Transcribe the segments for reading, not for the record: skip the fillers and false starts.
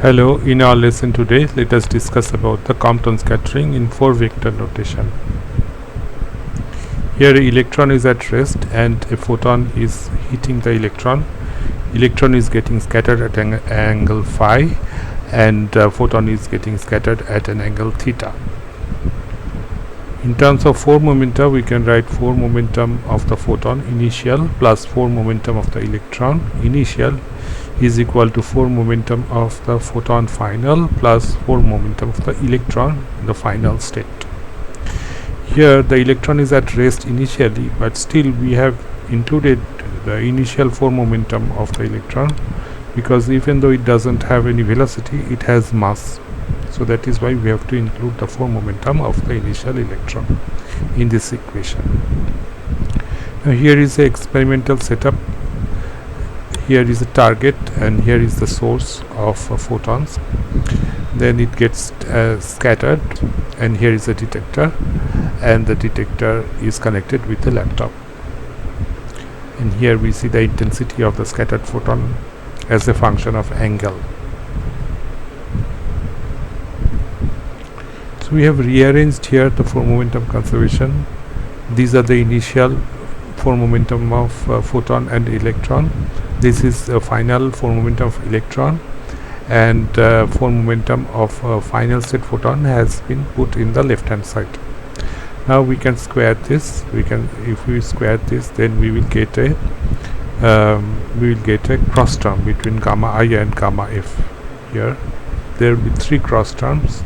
Hello, in our lesson today, let us discuss about the Compton scattering in 4-vector notation. Here an electron is at rest and a photon is hitting the electron. Electron is getting scattered at an angle phi and photon is getting scattered at an angle theta. In terms of 4 momenta, we can write 4 momentum of the photon initial plus 4 momentum of the electron initial is equal to 4 momentum of the photon final plus 4 momentum of the electron in the final state. Here the electron is at rest initially, but still we have included the initial 4 momentum of the electron because even though it doesn't have any velocity, it has mass. So that is why we have to include the 4 momentum of the initial electron in this equation. Now here is the experimental setup. Here is the target and here is the source of photons. Then it gets scattered, and here is a detector, and the detector is connected with the laptop. And here we see the intensity of the scattered photon as a function of angle. So we have rearranged here the 4 momentum conservation. These are the initial 4 momentum of photon and electron. This is a final 4 momentum of electron, and 4 momentum of final state photon has been put in the left hand side. Now we can square this. If we square this, then we will get a cross term between gamma I and gamma f. Here there will be 3 cross terms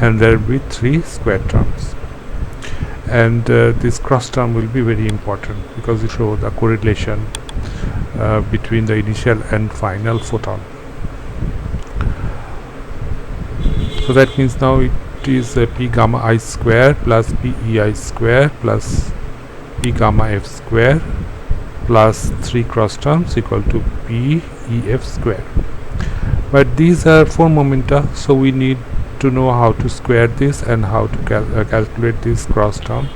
and there will be 3 square terms, and this cross term will be very important because it shows the correlation between the initial and final photon. So that means now it is p gamma I square plus p ei square plus p gamma f square plus 3 cross terms equal to p ef square. But these are 4 momenta, so we need to know how to square this and how to calculate these cross terms.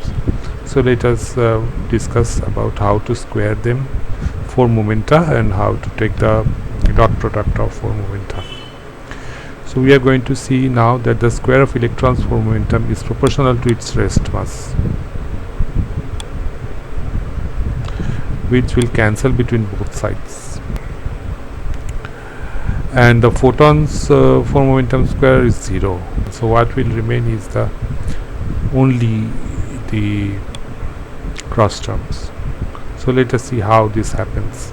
So let us discuss about how to square them, 4 momenta, and how to take the dot product of 4 momenta. So we are going to see now that the square of electrons 4 momentum is proportional to its rest mass, which will cancel between both sides. And the photons 4 momentum square is 0. So what will remain is only the cross terms. So let us see how this happens,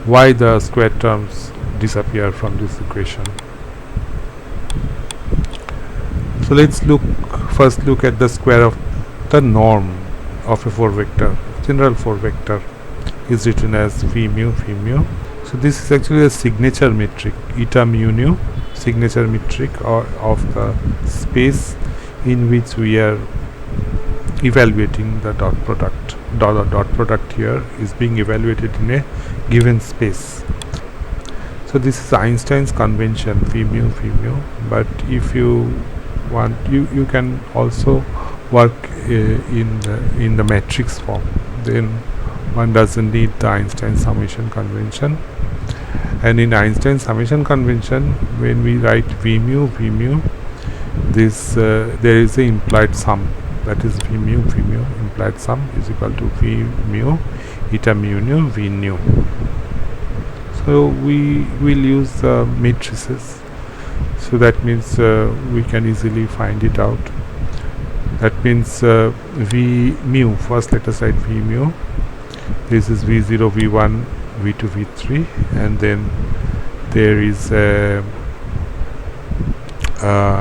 why the square terms disappear from this equation. So let's first look at the square of the norm of a 4 vector. General 4 vector is written as phi mu phi mu. So this is actually a signature metric, eta mu nu, signature metric of the space in which we are evaluating the dot product. Dot product here is being evaluated in a given space. So this is Einstein's convention, phi mu phi mu. But if you want, you can also work in the matrix form. Then one doesn't need the Einstein summation convention. And in Einstein summation convention, when we write v mu, this there is a implied sum, that is v mu implied sum is equal to v mu eta mu nu v nu. So we will use the matrices. So that means we can easily find it out. That means v mu, first let us write v mu. This is v0, v1, v2, v3, and then there is a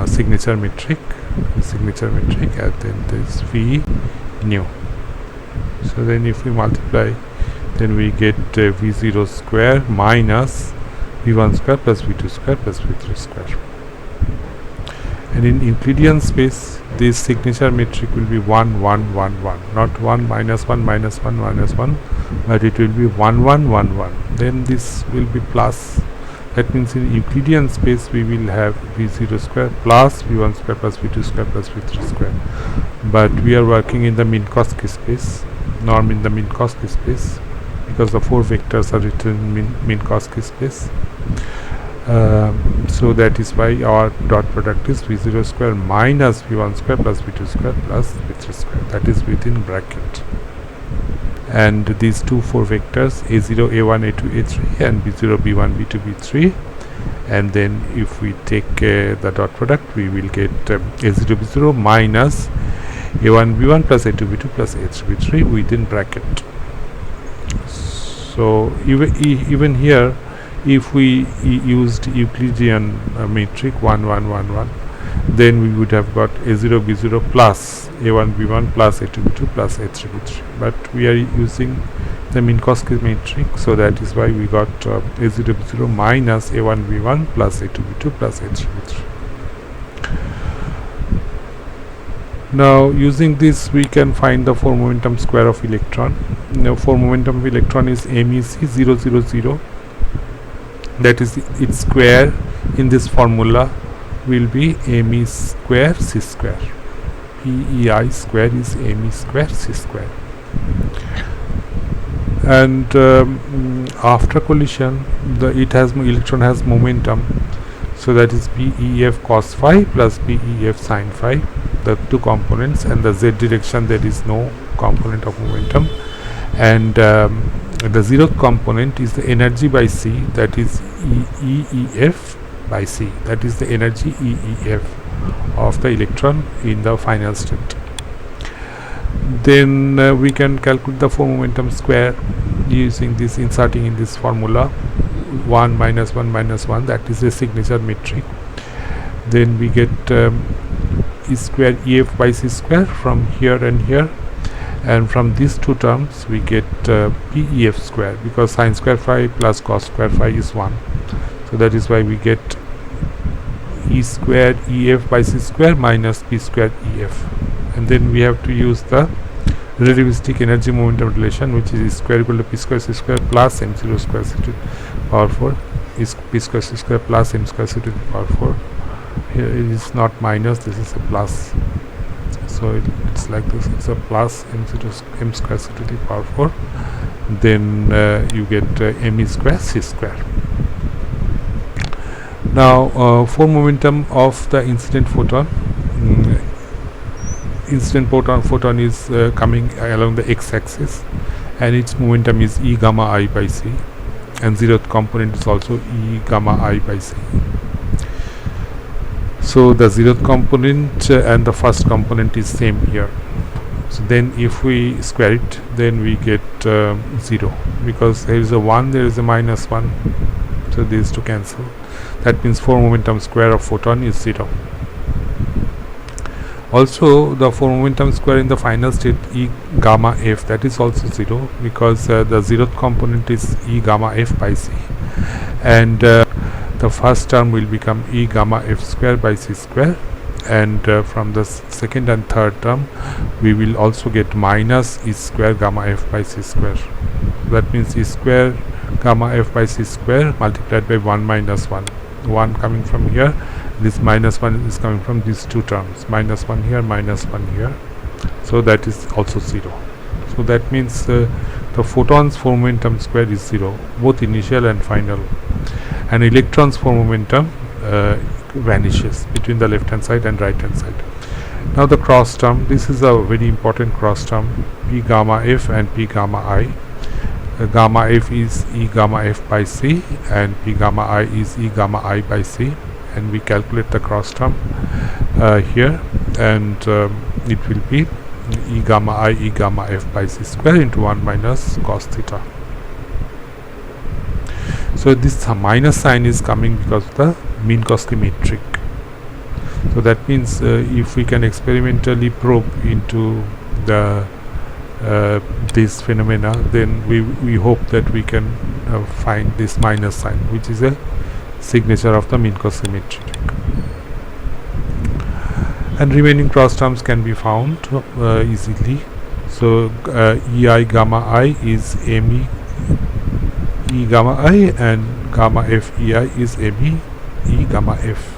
signature metric, and then this v nu. So then if we multiply, then we get v0 square minus v1 square plus v2 square plus v3 square. And in Euclidean space, this signature metric will be 1 1 1 1, not 1 minus 1 minus 1 minus 1, but it will be 1 1 1 1. Then this will be plus. That means in Euclidean space we will have v0 square plus v1 square plus v2 square plus v3 square. But we are working in the Minkowski space, norm in the Minkowski space, because the 4 vectors are written in Minkowski space. So that is why our dot product is v0 square minus v1 square plus v2 square plus v3 square, that is within bracket. And these 4 vectors a0 a1 a2 a3 and b0 b1 b2 b3, and then if we take the dot product, we will get a0 b0 minus a1 b1 plus a2 b2 plus a3 b3 within bracket. So even here, if we used Euclidean metric 1 1 1 1, then we would have got a0 b0 plus a1 b1 plus a2 b2 plus a3 b3, but we are using the Minkowski metric, so that is why we got a0 b0 minus a1 b1 plus a2 b2 plus a3 b3. Now using this, we can find the 4 momentum square of electron. Now 4 momentum of electron is MEC 0 0 0, that is its square in this formula will be ME square C square. PEI square is ME square C square. And after collision, the electron has momentum, so that is BEF cos phi plus BEF sin phi, the 2 components, and the z direction there is no component of momentum. And the 0th component is the energy by C, that is EEF by C, that is the energy EEF of the electron in the final state. Then we can calculate the 4 momentum square using this, inserting in this formula 1 minus 1 minus 1, that is the signature metric. Then we get E square EF by C square from here and here, and from these 2 terms we get PEF square, because sin square phi plus cos square phi is 1, so that is why we get E square EF by C square minus P square EF. And then we have to use the relativistic energy momentum relation, which is E square equal to P square C square plus M0 square C to the power 4 is P square C square plus M square C to the power 4. Here it is not minus, this is a plus, so it's like this, it's a plus M square C to the power 4. Then you get ME square C square. Now 4 momentum of the incident photon. Incident photon is coming along the x-axis, and its momentum is E gamma I by C, and 0th component is also E gamma I by C. So the 0th component and the first component is same here. So then if we square it, then we get 0, because there is a 1, there is a minus 1, so these two cancel. That means 4 momentum square of photon is 0. Also the 4 momentum square in the final state E gamma F, that is also 0, because the 0th component is E gamma F by C, and the first term will become E gamma F square by C square, and from the second and third term we will also get minus E square gamma F by C square. That means E square gamma F by C square multiplied by 1 minus 1, 1 coming from here, this minus 1 is coming from these 2 terms, minus 1 here, minus 1 here, so that is also 0. So that means the photon's 4 momentum square is 0, both initial and final, and electron's 4 momentum vanishes between the left hand side and right hand side. Now the cross term, this is a very important cross term, P gamma F and P gamma I. Gamma F is E gamma F by C, and P gamma I is E gamma I by C, and we calculate the cross term here, and it will be E gamma I E gamma F by C square into 1 minus cos theta. So this minus sign is coming because of the Minkowski metric. So that means if we can experimentally probe into the this phenomena, then we hope that we can find this minus sign, which is a signature of the Minkowski metric. And remaining cross terms can be found easily. So EI gamma I is ME E gamma I, and gamma F EI is ME E gamma F.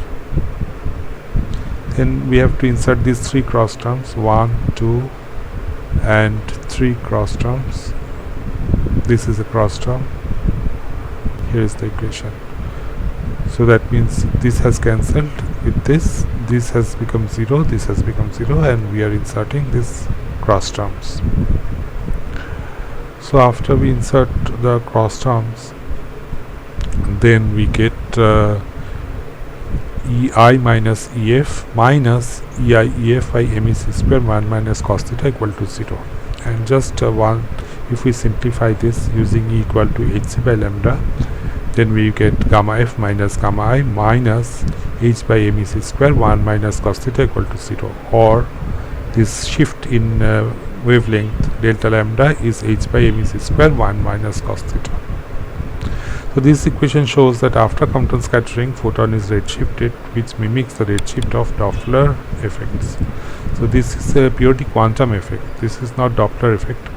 Then we have to insert these 3 cross terms, 1, 2 and 3 cross terms. This is a cross term. Here is the equation. So that means this has cancelled with this. This has become 0. This has become 0, and we are inserting this cross terms. So after we insert the cross terms, then we get EI minus EF minus EI EF by MEC square 1 minus cos theta equal to 0. And just one, if we simplify this using E equal to HC by lambda, then we get gamma F minus gamma I minus H by MEC square 1 minus cos theta equal to 0, or this shift in wavelength delta lambda is H by MEC square 1 minus cos theta. So this equation shows that after Compton scattering, photon is redshifted, which mimics the redshift of Doppler effects. So this is a purely quantum effect. This is not Doppler effect,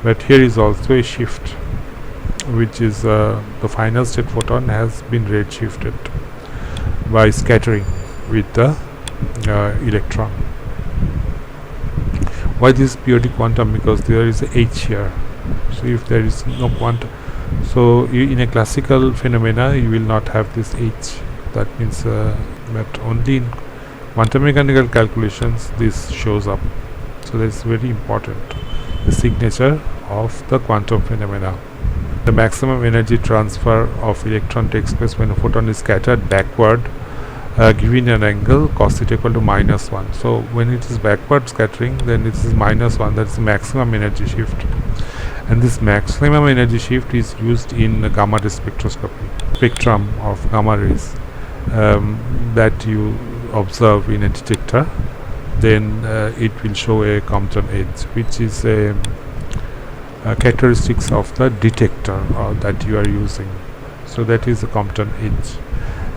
but here is also a shift, which is the final state photon has been redshifted by scattering with the electron. Why this is purely quantum? Because there is a H here. So if there is no quantum, so in a classical phenomena you will not have this H. That means but only in quantum mechanical calculations this shows up. So that is very important, the signature of the quantum phenomena. The maximum energy transfer of electron takes place when a photon is scattered backward, given an angle cos theta equal to -1. So when it is backward scattering, then it is -1. That is the maximum energy shift. And this maximum energy shift is used in gamma ray spectroscopy, spectrum of gamma rays that you observe in a detector. Then it will show a Compton edge, which is a characteristics of the detector that you are using. So that is the Compton edge.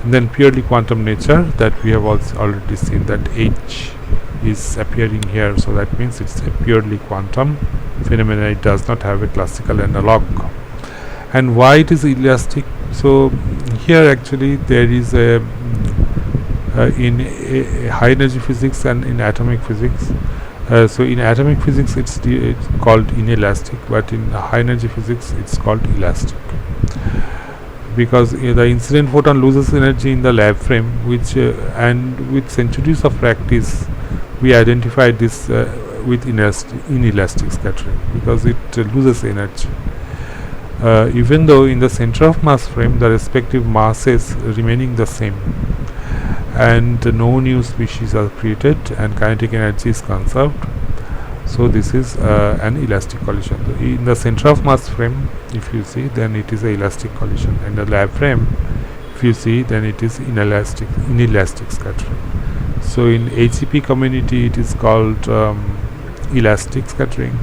And then purely quantum nature, that we have also already seen that H is appearing here, so that means it's a purely quantum phenomena. It does not have a classical analog. And why it is elastic? So here actually there is a in high energy physics and in atomic physics. So in atomic physics it's called inelastic, but in high energy physics it's called elastic, because the incident photon loses energy in the lab frame, which and with centuries of practice we identified this with inelastic scattering, because it loses energy, even though in the center of mass frame the respective masses remaining the same, and no new species are created and kinetic energy is conserved. So this is an elastic collision. In the center of mass frame, if you see, then it is a elastic collision. In the lab frame, if you see, then it is inelastic scattering. So in HEP community it is called elastic scattering.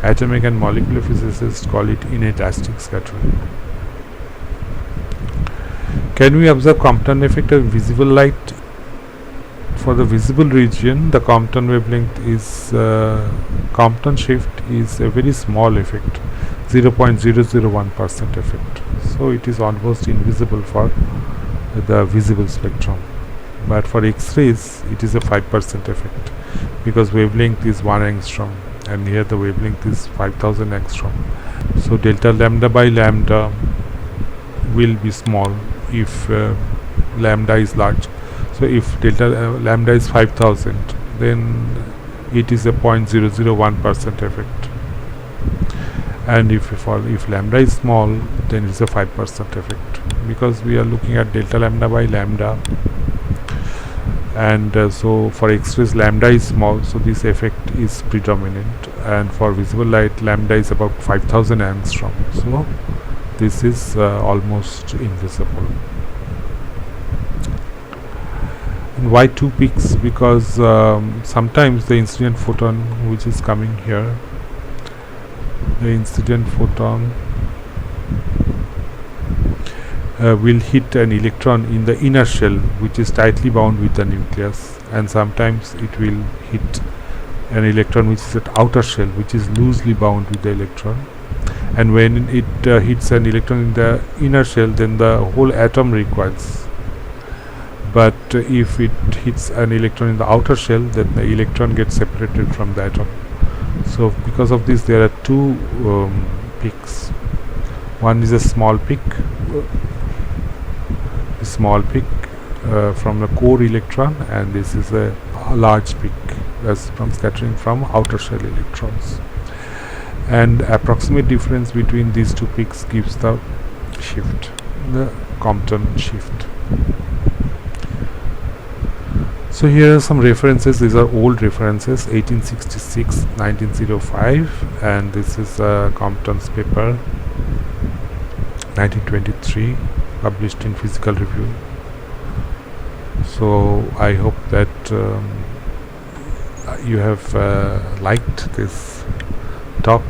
Atomic and molecular physicists call it inelastic scattering. Can we observe Compton effect of visible light? For the visible region, the Compton wavelength is Compton shift is a very small effect, 0.001% effect. So it is almost invisible for the visible spectrum. But for X-rays, it is a 5% effect, because wavelength is 1 angstrom, and here the wavelength is 5000 angstrom. So delta lambda by lambda will be small if lambda is large. So if delta lambda is 5000, then it is a 0.001% effect, and if lambda is small, then it is a 5% effect, because we are looking at delta lambda by lambda, and so for X-rays lambda is small, so this effect is predominant, and for visible light lambda is about 5000 angstrom, so this is almost invisible. And why two peaks? Because sometimes the incident photon which is coming here, the incident photon will hit an electron in the inner shell, which is tightly bound with the nucleus, and sometimes it will hit an electron which is at outer shell, which is loosely bound with the electron. And when it hits an electron in the inner shell, then the whole atom recoils. But if it hits an electron in the outer shell, then the electron gets separated from the atom. So because of this, there are two peaks. One is a small peak. The small peak from the core electron, and this is a large peak as from scattering from outer shell electrons. And approximate difference between these two peaks gives the shift, the Compton shift. So here are some references. These are old references, 1866, 1905, and this is Compton's paper, 1923, published in Physical Review. So I hope that you have liked this talk,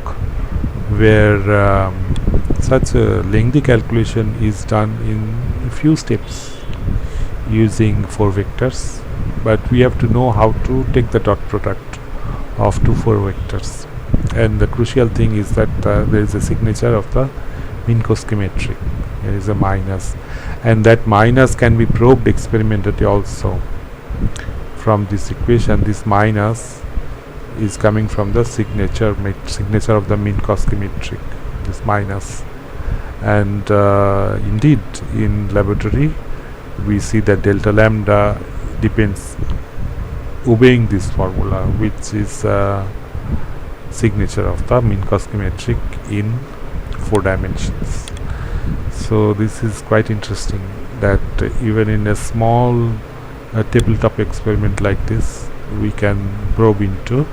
where such a lengthy calculation is done in a few steps using 4 vectors, but we have to know how to take the dot product of 2 4 vectors. And the crucial thing is that there is a signature of the Minkowski metric. There is a minus, and that minus can be probed experimentally also. From this equation, this minus is coming from the signature of the Minkowski metric, this minus. And indeed, in laboratory we see that delta lambda depends obeying this formula, which is signature of the Minkowski metric in 4 dimensions. So this is quite interesting that even in a small tabletop experiment like this, we can probe into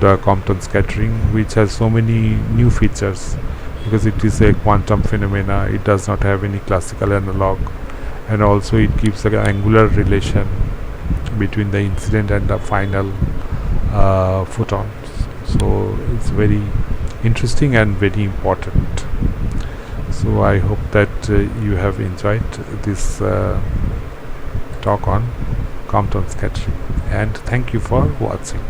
the Compton scattering, which has so many new features, because it is a quantum phenomena. It does not have any classical analog, and also it gives an angular relation between the incident and the final photons. So it's very interesting and very important. So I hope that you have enjoyed this talk on Compton scattering, and thank you for watching.